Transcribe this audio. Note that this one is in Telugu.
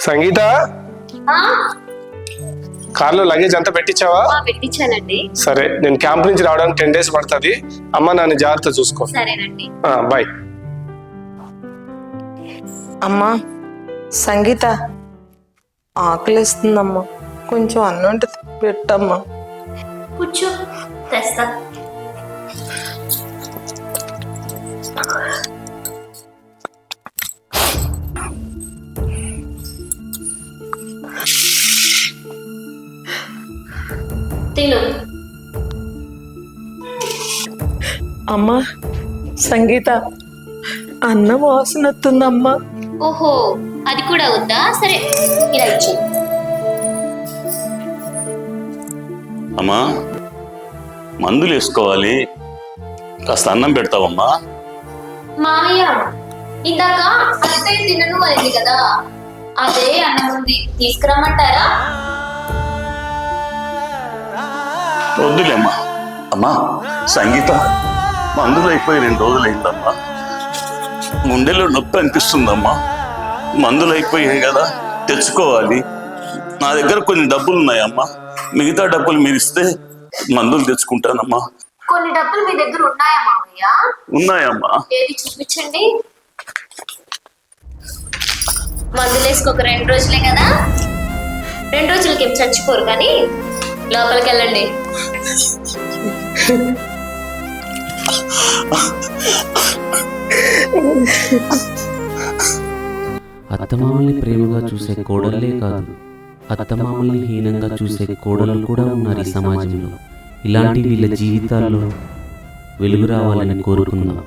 సంగీత, కార్లో లగేజ్ అంతా పెట్టించావా? పెట్టించానండి. సరే, నేను క్యాంప్ నుంచి రావడానికి 10 days పడుతుంది. అమ్మ నాన్న జాగ్రత్త చూసుకో. సరేనండి. బాయ్. అమ్మా సంగీత, ఆకలిస్తుందమ్మా, కొంచెం అన్నం పెట్టమ్మా. కూర్చో, తెస్తా. తిను. అమ్మా సంగీత, అన్నం వాసన వస్తుందమ్మా. ఓహో, అది కూడా ఉందా? సరే, ఇలా ఇచ్చి. అమ్మా, మందులు వేసుకోవాలి, కాస్త అన్నం పెడతావమ్మా. మామయ్య, ఇందాక అత్తయ్య తినను అయింది కదా, అదే అన్నం ఉంది, తీసుకురమ్మంటారా? వద్దులేమ్మా. అమ్మా సంగీత, మందులు అయిపోయి 2 రోజులైందమ్మా. గుండెలో నొప్పి అనిపిస్తుందమ్మా. మందులు అయిపోయాయి కదా, తెచ్చుకోవాలి. నా దగ్గర కొన్ని డబ్బులు ఉన్నాయమ్మా, మిగతా డబ్బులు మీరు ఇస్తే మందులు తెచ్చుకుంటానమ్మా. కొన్ని డబ్బులు మీ దగ్గర ఉన్నాయా మామయ్య? ఉన్నాయమ్మా. ఏది చూపించండి. మందులు వేసుకోక 2 రోజులే కదా, 2 రోజులకి ఏం చచ్చిపోరు, కానీ లోపలికి వెళ్ళండి. అత్తమామల్ని ప్రేమగా చూసే కోడళ్ళే కాదు, అత్తమామల్ని హీనంగా చూసే కోడలు కూడా ఉన్నారు ఈ సమాజంలో. ఇలాంటి వీళ్ళ జీవితాల్లో వెలుగు రావాలని కోరుకుందాం.